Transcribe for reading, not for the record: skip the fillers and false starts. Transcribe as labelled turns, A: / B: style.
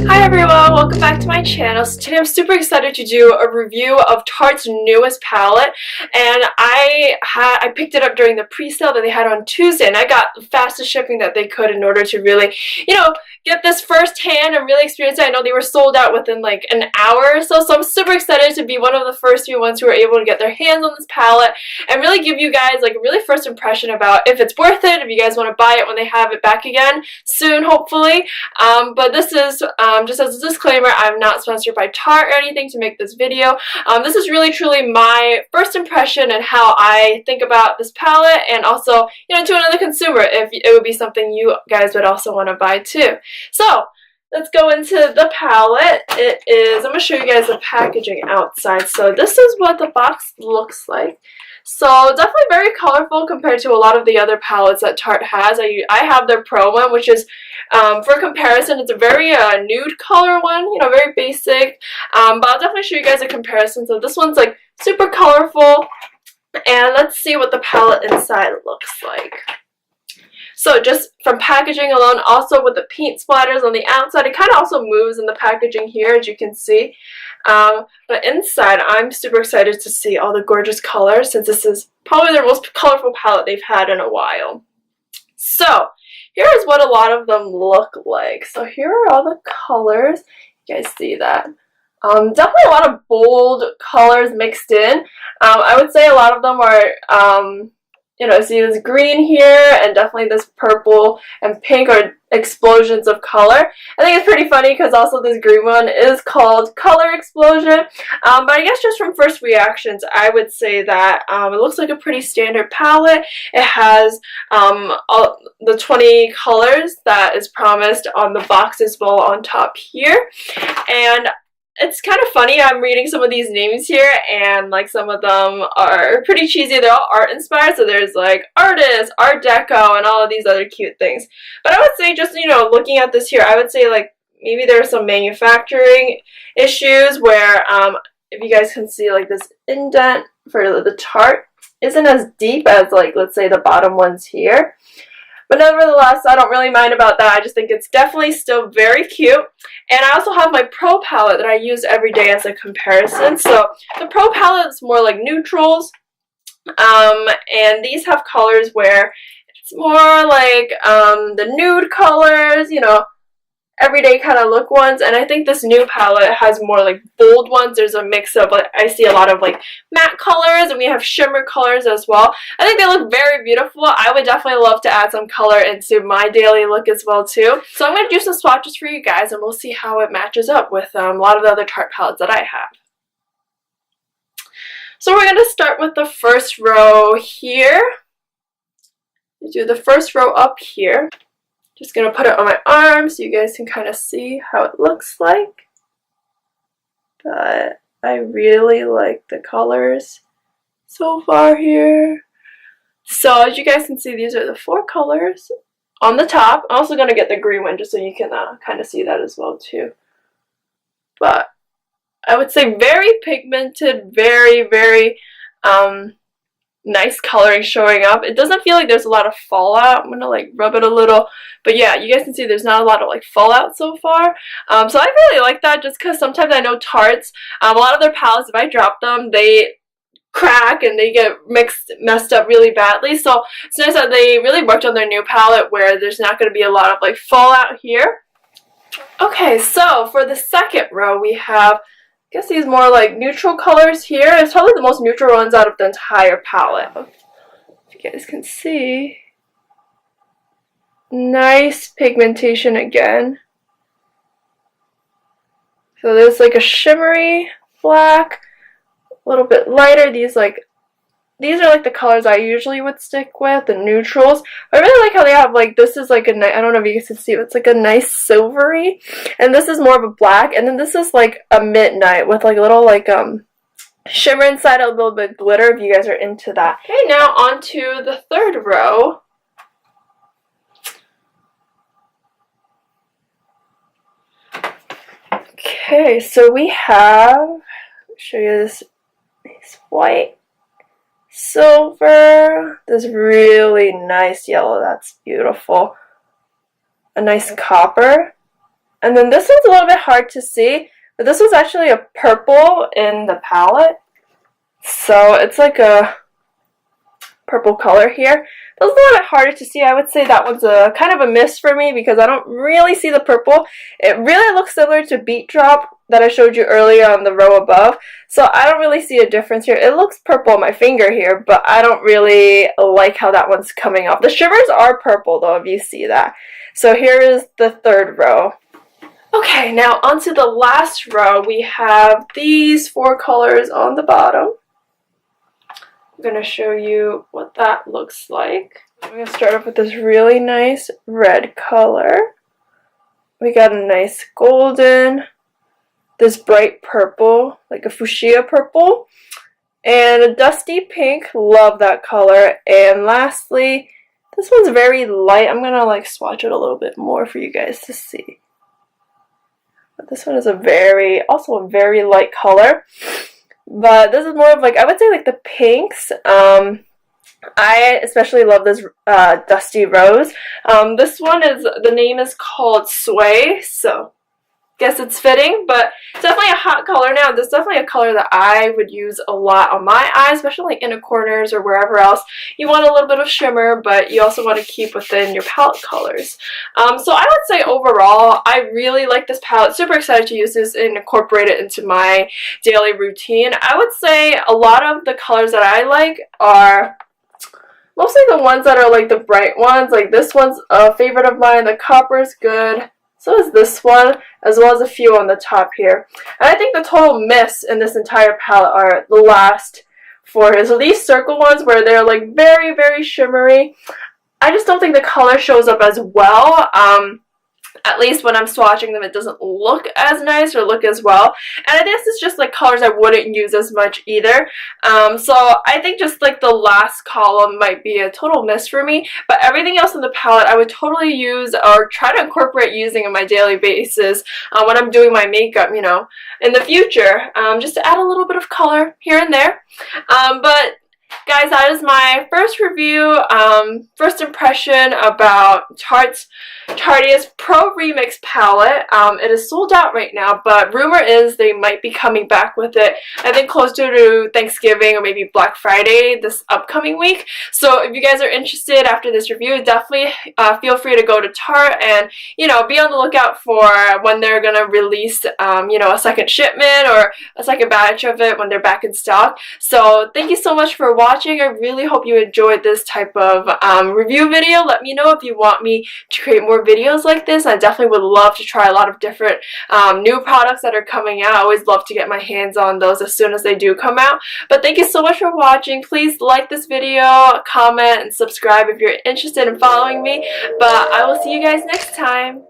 A: Hi everyone, welcome back to my channel. So today I'm super excited to do a review of Tarte's newest palette, and I picked it up during the pre-sale that they had on Tuesday, and I got the fastest shipping that they could in order to really, get this firsthand and really experience it. I know they were sold out within like an hour or so, so I'm super excited to be one of the first few ones who are able to get their hands on this palette and really give you guys like a really first impression about if it's worth it, if you guys want to buy it when they have it back again soon, hopefully. But this is just as a disclaimer, I'm not sponsored by Tarte or anything to make this video. This is really truly my first impression and how I think about this palette, and also, to another consumer, if it would be something you guys would also want to buy too. So let's go into the palette. I'm going to show you guys the packaging outside. So this is what the box looks like. So definitely very colorful compared to a lot of the other palettes that Tarte has. I have their Pro one, which is, for comparison, it's a very nude color one, very basic. But I'll definitely show you guys a comparison. So this one's like super colorful. And let's see what the palette inside looks like. So just from packaging alone, also with the paint splatters on the outside, it kind of also moves in the packaging here, as you can see. But inside, I'm super excited to see all the gorgeous colors, since this is probably their most colorful palette they've had in a while. So here is what a lot of them look like. So here are all the colors. You guys see that? Definitely a lot of bold colors mixed in. I would say a lot of them are, see this green here, and definitely this purple and pink are explosions of color. I think it's pretty funny because also this green one is called Color Explosion. But I guess just from first reactions, I would say that it looks like a pretty standard palette. It has all the 20 colors that is promised on the box as well on top here. And it's kind of funny, I'm reading some of these names here, and like some of them are pretty cheesy. They're all art inspired, so there's like artists, art deco, and all of these other cute things. But I would say just, looking at this here, I would say like maybe there are some manufacturing issues where, if you guys can see, like this indent for the Tarte isn't as deep as, like, let's say the bottom ones here. But nevertheless, I don't really mind about that. I just think it's definitely still very cute. And I also have my Pro palette that I use every day as a comparison. So the Pro palette is more like neutrals. And these have colors where it's more like the nude colors, everyday kind of look ones. And I think this new palette has more like bold ones. There's a mix of, like, I see a lot of like matte colors, and we have shimmer colors as well. I think they look very beautiful. I would definitely love to add some color into my daily look as well too. So I'm going to do some swatches for you guys, and we'll see how it matches up with a lot of the other Tarte palettes that I have. So we're going to start with the first row here. Do the first row up here. Just going to put it on my arm so you guys can kind of see how it looks like. But I really like the colors so far here. So as you guys can see, these are the 4 colors on the top. I'm also going to get the green one just so you can kind of see that as well too. But I would say very pigmented, very, very nice coloring showing up. It doesn't feel like there's a lot of fallout. I'm gonna like rub it a little, but yeah, you guys can see there's not a lot of like fallout so far. So I really like that, just because sometimes I know Tarte's, a lot of their palettes, if I drop them, they crack and they get messed up really badly. So it's nice that they really worked on their new palette where there's not going to be a lot of like fallout here. Okay, so for the second row we have, I guess, these more like neutral colors here. It's probably the most neutral ones out of the entire palette. If you guys can see. Nice pigmentation again. So there's like a shimmery black, a little bit lighter. These are like the colors I usually would stick with, the neutrals. I really like how they have like, this is like a nice, I don't know if you guys can see, it's like a nice silvery, and this is more of a black, and then this is like a midnight with like a little like shimmer inside, a little bit glitter if you guys are into that. Okay, now on to the third row. Okay, so we have, I'll show you this nice white silver, this really nice yellow, that's beautiful, a nice copper, and then this one's a little bit hard to see, but this was actually a purple in the palette, so it's like a purple color here. It was a little bit harder to see. I would say that one's a kind of a miss for me because I don't really see the purple. It really looks similar to Beat Drop that I showed you earlier on the row above. So I don't really see a difference here. It looks purple on my finger here, but I don't really like how that one's coming off. The shimmers are purple though, if you see that. So here is the third row. Okay, now onto the last row. We have these 4 colors on the bottom. I'm going to show you what that looks like. I'm going to start off with this really nice red color. We got a nice golden, this bright purple, like a fuchsia purple, and a dusty pink. Love that color. And lastly, this one's very light. I'm going to like swatch it a little bit more for you guys to see. But this one is also a very light color. But this is more of like, I would say like the pinks. I especially love this Dusty Rose. This one the name is called Sway, so guess it's fitting, but it's definitely a hot color now. This is definitely a color that I would use a lot on my eyes, especially like inner corners or wherever else. You want a little bit of shimmer, but you also want to keep within your palette colors. So I would say overall, I really like this palette. Super excited to use this and incorporate it into my daily routine. I would say a lot of the colors that I like are mostly the ones that are like the bright ones. Like this one's a favorite of mine. The copper is good. So is this one, as well as a few on the top here. And I think the total miss in this entire palette are the last 4 here. So these circle ones where they're like very, very shimmery, I just don't think the color shows up as well. At least when I'm swatching them, it doesn't look as nice or look as well. And this is just like colors I wouldn't use as much either. So I think just like the last column might be a total miss for me. But everything else in the palette I would totally use or try to incorporate using on my daily basis when I'm doing my makeup, you know, in the future. Just to add a little bit of color here and there. But guys, that is my first review, first impression about Tarteist Pro Remix palette. It is sold out right now, but rumor is they might be coming back with it, I think closer to Thanksgiving or maybe Black Friday this upcoming week. So if you guys are interested after this review, definitely feel free to go to Tarte and, you know, be on the lookout for when they're going to release, you know, a second shipment or a second batch of it when they're back in stock. So thank you so much for watching. I really hope you enjoyed this type of review video. Let me know if you want me to create more videos like this. I definitely would love to try a lot of different new products that are coming out. I always love to get my hands on those as soon as they do come out. But thank you so much for watching. Please like this video, comment, and subscribe if you're interested in following me. But I will see you guys next time.